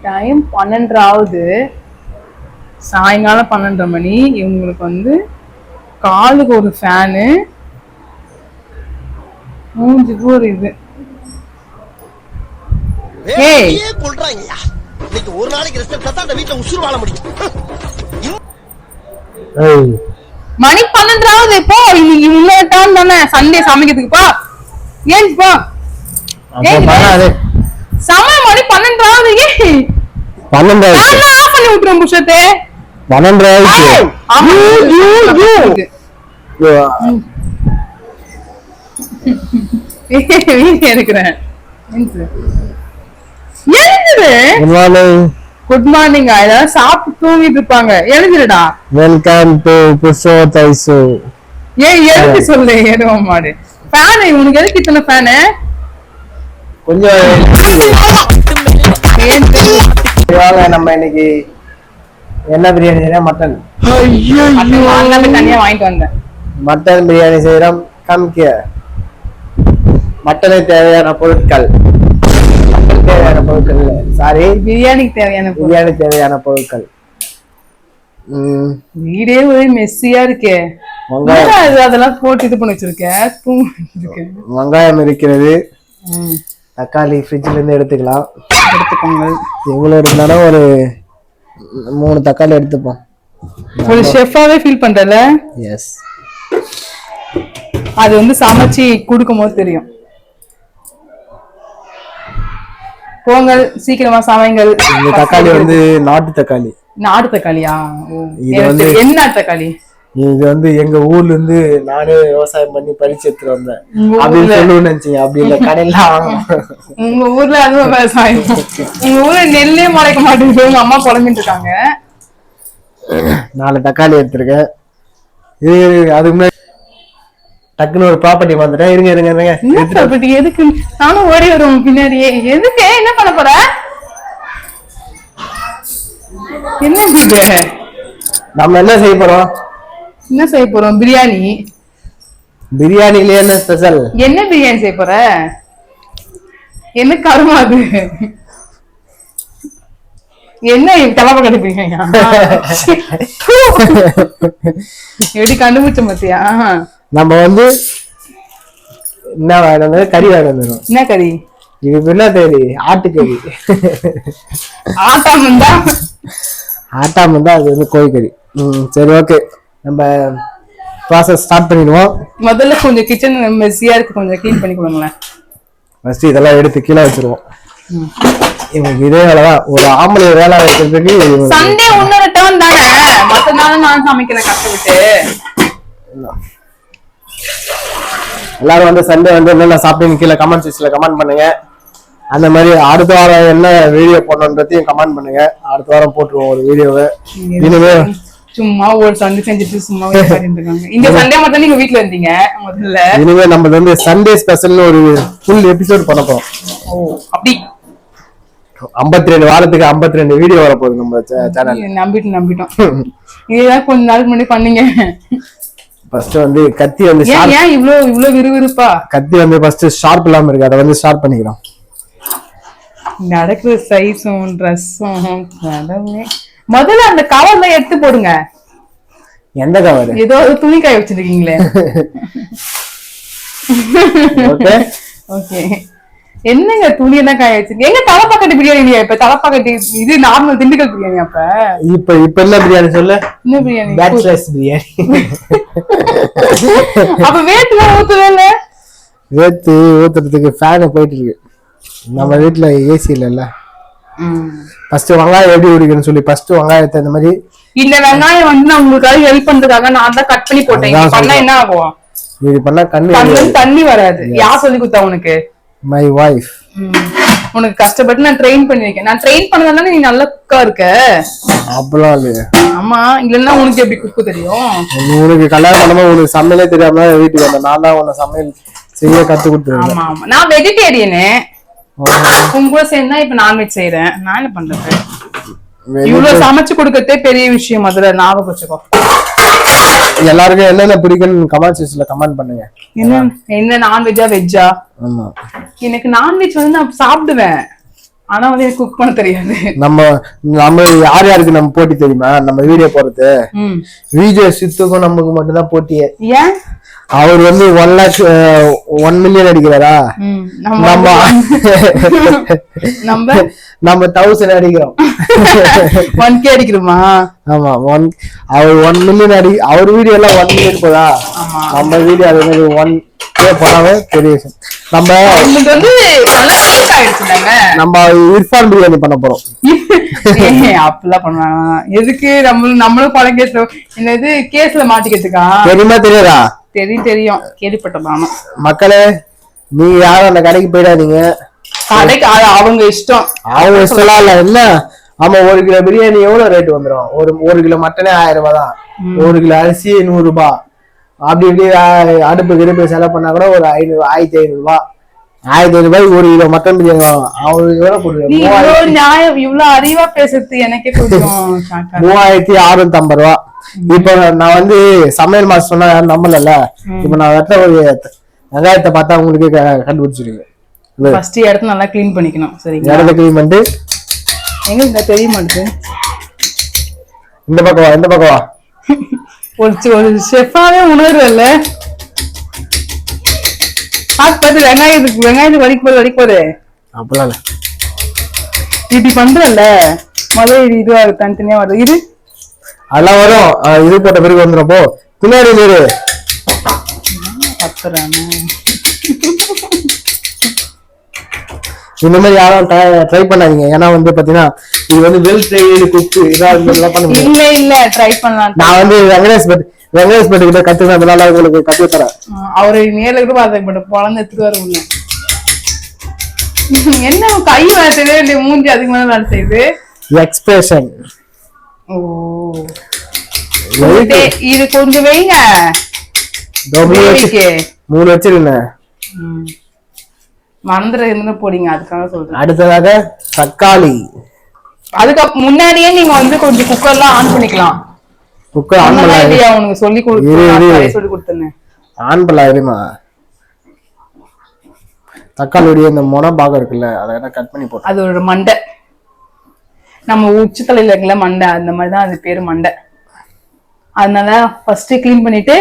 Time 12 ஆகுது. சாயங்காலம் 12:30 மணி. இவங்களுக்கு வந்து காலுக்கு ஒரு ஃபேனு, மூஞ்சுக்கு ஒரு இது. ஒரு நாளைக்கு மணி 12 ஆகுது. இப்போ இன்னொரு டைம் தானே சண்டே சமைக்கிறதுக்கு. போ ஏன் போ சமய மணி 12 ஆகுது. 12 ஆஃப் பண்ணி விட்டுறேன் புஷத்தே. 12 இருக்கிறேன். Good morning. இதெல்லாம் சாப்பிட்டு தூங்கிட்டு இருப்பாங்க. எழுந்துடா. வெல்கம் டு புஷோ தைசு. ஏன் எழுதி சொல்லு. ஏறுவ மாடு ஃபேன். உனக்கு எதுக்கு இத்தனை ஃபேனு? கொஞ்சம் நம்ம இன்னைக்கு என்ன பிரியாணி செய்யறோம்? மட்டன். தனியா வாங்கிட்டு வந்தேன். மட்டன் பிரியாணி செய்யறோம். கம்கிய மட்டனுக்கு தேவையான பொருட்கள். தேவையான பொருட்கள் சாரி பிரியாணிக்கு தேவையான பொருட்கள். வீடே ஒரே மெஸ்ஸியா இருக்கே. அதெல்லாம் போட்டு இது பண்ணி வச்சிருக்கேன். வெங்காயம் இருக்கிறது. தக்காளி ஃப்ரிட்ஜ்ல இருந்து எடுத்துக்கலாம். எடுத்துக்கோங்க. எவ்வளவு இருந்தாலும் ஒரு 3 தக்காளி எடுத்துப்போம். ஒரு ஷெஃபாவே ஃபீல் பண்றல. எஸ். அது வந்து சமைச்சு குடுக்கும் போது தெரியும். போங்கள் சீக்கிரமா சமைங்கள். இந்த தக்காளி வந்து நாட்டு தக்காளி. நாட்டு தக்காளியா? என்ன தக்காளி? இது வந்து எங்க ஊர்ல இருந்து நானே விவசாயம் பண்ணி பறிச்சு எடுத்துட்டு வந்தேன். அப்படின்னு சொல்லுன்னு நினைச்சீங்க. அப்படி இல்ல, கடையில உங்க ஊர்ல அதுவும் விவசாயம். உங்க ஊர்ல நெல்லே முளைக்க மாட்டேங்குது. உங்க அம்மா புலம்பிட்டு இருக்காங்க. 4 தக்காளி எடுத்திருக்கேன். அதுக்கு முன்னாடி டக்குன்னு ஒரு ப்ராப்பர்ட்டி வந்துட்டேன். இருங்க ப்ராப்பர்ட்டி எதுக்கு? நானும் ஓடி வருவோம் பின்னாடியே. எதுக்கு? என்ன பண்ண போற? என்ன நம்ம என்ன செய்ய போறோம்? பிரியாணி. பிரியாணில என்ன ஸ்பெஷல்? என்ன பிரியாணி செய்ய போற? என்ன கருமா அது? என்ன தலப்ப கட்டுப்பீங்க? எப்படி கண்டுபிடிச்ச மத்தியா? நம்ம வந்து என்ன வேணும்? கறி வேணும். என்ன கறி? இது என்ன தேடி? ஆட்டுக்கறி. ஆட்டாமந்தா அது வந்து கோழிக்கறி. சரி, ஓகே. நம்ம ப்ராசஸ் ஸ்டார்ட் பண்ணிடுவோம். முதல்ல கொஞ்சம் கிச்சன் மெஸ்ஸியா இருக்கு, கொஞ்சம் க்ளீன் பண்ணி கொடுங்களேன். ஃபர்ஸ்ட் இதெல்லாம் எடுத்து கீழே வச்சிருவோம். இவங்க இதே வேலைதான். ஒரு ஆம்பளை வேலை வைக்கிறதுக்கு சண்டே இன்னொரு டர்ன் தானே. மத்த நாளும் நான் சமைக்கிறேன் கஷ்டப்பட்டு. எல்லாரும் வந்து சண்டே வந்து என்னென்ன சாப்பிட்டீங்க கீழே கமெண்ட் செக்ஷன்ல கமெண்ட் பண்ணுங்க. அந்த மாதிரி அடுத்த வாரம் என்ன வீடியோ போடணுன்றதையும் கமெண்ட் பண்ணுங்க. அடுத்த வாரம் போட்டுருவோம் ஒரு வீடியோவை. இனிமே சும்மா ஒரு சண்டே செஞ்சுட்டு சும்மா இருக்காங்க. இந்த சண்டே மட்டும் நீங்க வீட்ல இருந்தீங்க முதல்ல. இனிமே நம்ம வந்து சண்டே ஸ்பெஷல்னு ஒரு ஃபுல் எபிசோட் பண்ண போறோம். ஓ அப்படி 52 வாரத்துக்கு 52 வீடியோ வர போகுது நம்ம சேனல். நம்பிட்டோம். இதுதான் கொஞ்ச நாளுக்கு முன்னாடி பண்ணீங்க. ஃபர்ஸ்ட் வந்து கத்தி வந்து ஏன் இவ்ளோ விறுவிறுப்பா? கத்தி வந்து ஃபர்ஸ்ட் ஷார்ப் இல்லாம இருக்கு. அதை வந்து ஷார்ப் பண்ணிக்கிறோம். நடக்கிற சைஸும் ட்ரெஸ்ஸும் முதல்ல அந்த கவர்ல எடுத்து போடுங்க. எந்த கவர்? ஏதோ துணி காய வச்சிருக்கீங்களே. Okay okay. என்னங்க துணி எல்லாம் காய வச்சிருக்கீங்க? எங்க தலப்பாக்கட்டி பிரியாணி இல்லையா? இப்ப தலப்பாக்கட்டி இது நார்மல் திண்டுக்கல் பிரியாணி. இப்ப என்ன பிரியாணி சொல்ல? என்ன பிரியாணி? பேச்சுலர்ஸ் பிரியாணி. அப்ப வேட்டுல ஊத்துவே இல்ல? வேட்டு ஊத்துறதுக்கு ஃபேன் போயிட்டு இருக்கு. நம்ம வீட்டுல ஏசி இல்ல. ஃபர்ஸ்ட் வெங்காயம் எப்படி உரிக்கணும்னு சொல்லி ஃபர்ஸ்ட் வெங்காயத்தை இந்த மாதிரி. இந்த வெங்காயம் வந்து நான் உங்களுக்காக ஹெல்ப் பண்றதுக்காக நான் தான் கட் பண்ணி போட்டேன். பண்ணா என்ன ஆகும்? இது பண்ணா தண்ணி வராது. யார் சொல்லி கொடுத்தா உனக்கு? My wife. உனக்கு கஷ்டப்பட்டு நான் ட்ரெயின் பண்ணி வைக்கேன். நான் ட்ரெயின் பண்ணதால நீ நல்ல குக்கா இருக்க. அப்படிலாம் இல்லையா? ஆமா, இல்லன்னா உனக்கு எப்படி குக்கு தெரியும்? உனக்கு கல்யாணம் பண்ணும்போது உனக்கு சமையலே தெரியாம வீட்டுக்கு வந்த நான் தான் உன்னை சமையல் செய்ய கத்து கொடுத்துருவேன். ஆமா ஆமா, நான் வெஜிடேரியனு. உங்க கூட சேர்ந்தா இப்ப நான்வெஜ் செய்யறேன். நான் என்ன பண்றது? இவ்வளவு சமைச்சு கொடுக்கறதே பெரிய விஷயம். முதல்ல ஞாபகம் வச்சுக்கோ. எல்லாருக்கும் என்னென்ன பிடிக்கும்னு கமெண்ட் செக்ஷன்ல கமெண்ட் பண்ணுங்க. என்ன நான்வெஜ்ஜா வெஜ்ஜா? ஆமா, எனக்கு நான்வெஜ் வந்து நான் சாப்பிடுவேன். ஆனா வந்து எனக்கு குக் பண்ண தெரியாது. நம்ம யார் யாருக்கு நம்ம போட்டி தெரியுமா? நம்ம வீடியோ போறது விஜய் சித்துக்கும் நமக்கு மட்டும் தான் போட்டியே. ஏன்? அவர் வந்து 1 மில்லியன் அடிக்கிறாரா, நம்ம 1000 அடிக்கிறோம். 1K அடிக்கிறோமா? ஆமா, அவர் 1 மில்லியன் அவர் வீடியோ எல்லாம் 1 மில்லியன் போதா, நம்ம வீடியோ அது 1K போனாவே பெரிய விஷயம். நம்ம இர்ஃபான் பிரியாணி பண்ண போறோம். அப்படிலாம் பண்ணுவாங்க எதுக்கு? நம்மளும் பல கேஸ்ல என்னது கேஸ்ல மாட்டிக்கிறதுக்கா? தெரியுமா தெரியாதா? தெரியும், கேள்விப்பட்டோம். நானும் மக்களே, நீங்க யாரும் அந்த கடைக்கு போயிடாதீங்க. கடைக்கு அவங்க இஷ்டம். அவங்க இஷ்டம் இல்ல என்ன? ஆமா, 1 கிலோ பிரியாணி எவ்வளவு ரேட் வந்துடும்? ஒரு கிலோ மட்டனே 1000 ரூபாய் தான். 1 கிலோ அரிசி 100 ரூபாய். அப்படி இப்படி அடுப்பு கிடுப்பு செலவு பண்ணா கூட ஒரு 1500 ரூபாய். 1500 ரூபாய்க்கு 1 கிலோ மட்டன் பிரியாணி வாங்கலாம். அவங்களுக்கு எவ்வளவு போடுறது? நியாயம். இவ்வளவு அறிவா பேசுறது எனக்கே கொஞ்சம் 3650 ரூபாய். இப்ப நான் வந்து சமையல் மாஸ்டர் சொன்னா யாரும் நம்பல. இப்ப நான் வெட்ட ஒரு வெங்காயத்தை பார்த்தா உங்களுக்கு கண்டுபிடிச்சிருங்க. ஃபர்ஸ்ட் இடத்த நல்லா க்ளீன் பண்ணிக்கணும். சரிங்களா? இடத்த க்ளீன் பண்ணிட்டு எங்க தெரிய மாட்டேங்குது. இந்த பக்கம் வா. ஒரு ஷெஃபாவே உணர்றல. பார்த்து வெங்காயத்துக்கு வலிக்கு போகுது. அப்பலாம் இல்ல, இப்படி பண்றல முதல்ல இதுவா தனித்தனியா வருது. இது அதெல்லாம் வரும். இது போட்ட பிறகு வந்துடும். பின்னாடி இரு. இந்த மாதிரி யாரும் ட்ரை பண்ணாதீங்க. ஏன்னா வந்து பாத்தீங்கன்னா இது வந்து வெல் ட்ரைடு குக் இல்ல ட்ரை பண்ணலாம். நான் வந்து வெங்கடேஷ் பட் கிட்ட கத்துக்கிறதுனால உங்களுக்கு கத்து தரேன். அவரு நேர்ல கூட பாத்து பொழந்து எடுத்துட்டு வர முடியும். என்ன கை வேலையே இல்ல, மூஞ்சி அதுக்கு மேல வேலை செய்யுது. எக்ஸ்பிரஷன். ஓ, இது கொஞ்சம் வைங்க. 3 வச்சிருக்கேன். மறந்துட இருந்து போடுங்க, அதுக்காக சொல்றேன். அடுத்ததாக தக்காளி. அதுக்கு முன்னாடியே நீங்க வந்து கொஞ்சம் குக்கர்லாம் ஆன் பண்ணிக்கலாம். குக்கர் ஆன் பண்ணலையா? உனக்கு சொல்லி கொடுத்தேன். ஆன் பண்ணலாமா? தக்காளியோட இந்த மொன பாகம் இருக்குல்ல, அதை கட் பண்ணி போட்டு. அது ஒரு மண்டை. நம்ம உச்சி தலையில இருக்குல்ல மண்டை, அந்த மாதிரிதான் அது பேரு மண்டை. அதனால ஃபர்ஸ்ட் கிளீன் பண்ணிட்டு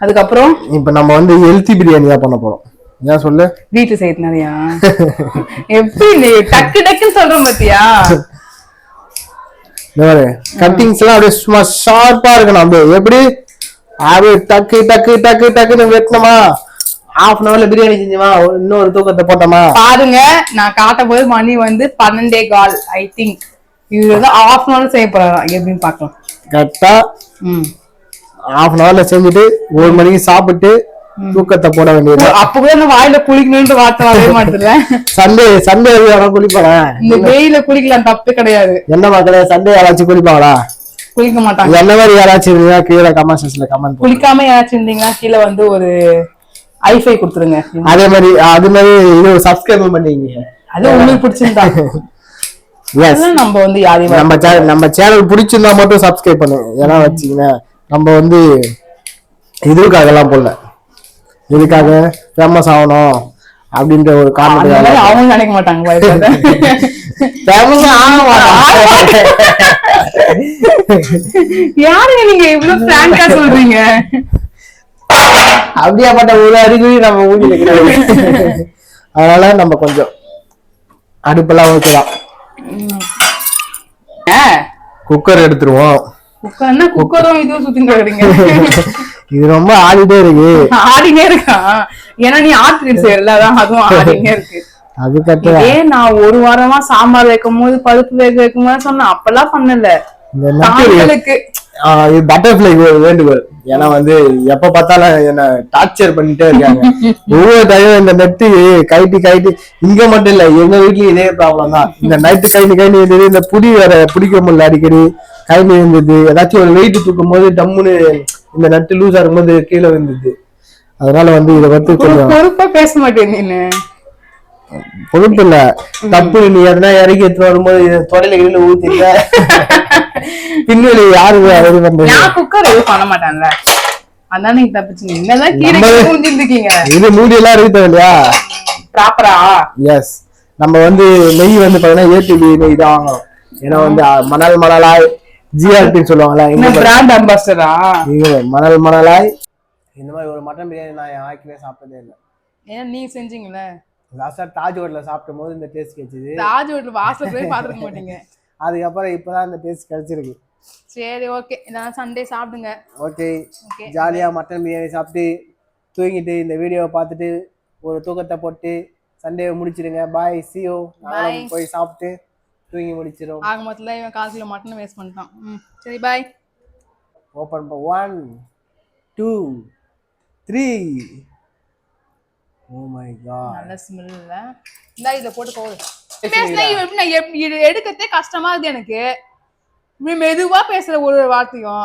அதுக்கப்புறம் இப்ப நம்ம வந்து ஹெல்தி பிரியாணி தான் பண்ண போறோம். ஏன் சொல்லு? வீட்டு செய்யறதுனாலயா? எப்படி டக்கு டக்குன்னு சொல்றோம் பாத்தியா? கட்டிங்ஸ் எல்லாம் அப்படியே சும்மா ஷார்ப்பா இருக்கணும். அப்படியே எப்படி அப்படியே டக்கு டக்கு டக்கு டக்குன்னு வெட்டணுமா? half an hourல பிரியாணி செஞ்சோமா, இன்னொரு தூக்கத்தை போட்டோமா? பாருங்க, நான் காட்டும் போது மணி வந்து 12:15 ஐ திங்க். இதுதான் half an hour செய்ய போறோம். எப்படின்னு பாக்கலாம். கரெக்டா half an hourல செஞ்சுட்டு 1 மணிக்கு சாப்பிட்டு தூக்கத்தை போட வேண்டியது. அப்ப கூட நான் வாயில குளிக்கணும்னு வார்த்தை வரவே மாட்டேன். சண்டே குளிப்பேன். இந்த வெயில குளிக்கலாம், தப்பு கிடையாது. என்ன மக்களே, சண்டே யாராச்சும் குளிப்பாங்களா? குளிக்க மாட்டாங்க. என்ன மாதிரி யாராச்சும் இருந்தா கீழே கமெண்ட் செக்ஷன்ல கமெண்ட். குளிக்காம யாராச்சும் இருந்தீங்கன்னா கீழே வந்து ஒரு ஐஃபை கொடுத்துருங்க. அதே மாதிரி இது சப்ஸ்கிரைப் பண்ணீங்க. அது உங்களுக்கு பிடிச்சிருந்தா நம்ம வந்து யாரையும் நம்ம சேனல் பிடிச்சிருந்தா மட்டும் சப்ஸ்கிரைப் பண்ணுங்க. ஏன்னா வச்சீங்கன்னா நம்ம வந்து இதுக்காக எல்லாம் போடல, இதுக்காக ஃபேமஸ் ஆகணும் அப்படின்ற ஒரு காரணத்துக்காக. அவங்க நினைக்க மாட்டாங்க. யாருங்க நீங்க இவ்வளவு பிராங்கா சொல்றீங்க? அப்படியாப்பட்ட ஒரு அறிகுறி நம்ம ஊழியில கிடையாது. அதனால நம்ம கொஞ்சம் அடுப்பெல்லாம் ஓகேதான். குக்கர் எடுத்துருவோம். குக்கரும் இதுவும் சுத்திட்டு வரீங்க. இது ரொம்ப ஆடிட்டே இருக்கு. ஆடினே இருக்கா? ஏன்னா நீ ஆட்டு செய்யல, அதான் அதுவும் ஆடினே இருக்கு. அது கரெக்ட். நான் 1 வாரமா சாம்பார் வைக்கும் போது பருப்பு வேக வைக்கும் போது சொன்னேன், அப்பெல்லாம் பண்ணல. பட்டர்ஃபிளை வேண்டுகோள். ஏன்னா வந்து எப்ப பார்த்தாலும் என்ன டார்ச்சர் பண்ணிட்டே இருக்காங்க. ஒவ்வொரு டைம் இந்த நெட்டு கைட்டி இங்க மட்டும் இல்ல, எங்க வீட்லயும் இதே ப்ராப்ளம் தான். இந்த நைட்டு கைட்டு இருந்தது, இந்த புடி வேற பிடிக்க முடியல, அடிக்கடி கைட்டு இருந்தது. ஏதாச்சும் ஒரு வெயிட் தூக்கும் போது டம்முன்னு இந்த நட்டு லூஸ் ஆகும் போது கீழே இருந்தது. அதனால வந்து இதை பத்தி கொஞ்சம் பொறுப்பா பேச மாட்டேன். பொறுப்பு இல்ல, தப்பு. நீ எதனா இறக்கி எடுத்து வரும்போது தொடையில கீழே ஊத்திங்க. பின்னாடி யாரு குக்கர் எதுவும் பண்ண மாட்டான்ல, அதான் நீங்க தப்பிச்சுங்க. என்னதான் கீழே இருக்கீங்க. இது மூடி எல்லாம் இருக்கு இல்லையா ப்ராப்பரா? எஸ், நம்ம வந்து நெய் வந்து பாத்தீங்கன்னா ஏடிபி நெய் தான் வாங்கணும். ஏன்னா வந்து மணலாய் ஜிஆர்பின்னு சொல்லுவாங்கல்ல, என்ன பிராண்ட் அம்பாசிடரா? மணலாய் இந்த மாதிரி ஒரு மட்டன் பிரியாணி நான் யாருக்குமே சாப்பிட்டதே இல்லை. ஏன்னா நீங்க செஞ்சீங்களே லாஸ்டா தாஜ் ஹோட்டல்ல சாப்பிடும் போது இந்த டேஸ்ட் கிடைச்சது. தாஜ் ஹோட்டல் வாசல் போய் பாத்துக்க மாட்டீங்க. அதுக்கப்புறம் இப்பதான் இந்த டேஸ்ட் கிடைச்சிருக்கு. சரி ஓகே, நான் சண்டே சாப்பிடுங்க. ஓகே, ஜாலியா மட்டன் பிரியாணி சாப்பிட்டு தூங்கிட்டு இந்த வீடியோவை பார்த்துட்டு ஒரு தூக்கத்தை போட்டு சண்டேவை முடிச்சிடுங்க. பாய், see you. நானும் போய் சாப்பிட்டு தூங்கி முடிச்சிடும். ஆக மொத்தத்துல இவன் 1/4 கிலோ மட்டன் வேஸ்ட் பண்ணிட்டான். சரி பாய். ஓபன் 1 2 3. ஓ மை காட், நல்ல ஸ்மெல் இல்ல. இந்த இத போட்டு போடு. பேசுனா எப்படி எடுக்கதே கஷ்டமா இருக்கு எனக்கு. மெதுவா பேசுற ஒரு வார்த்தையும்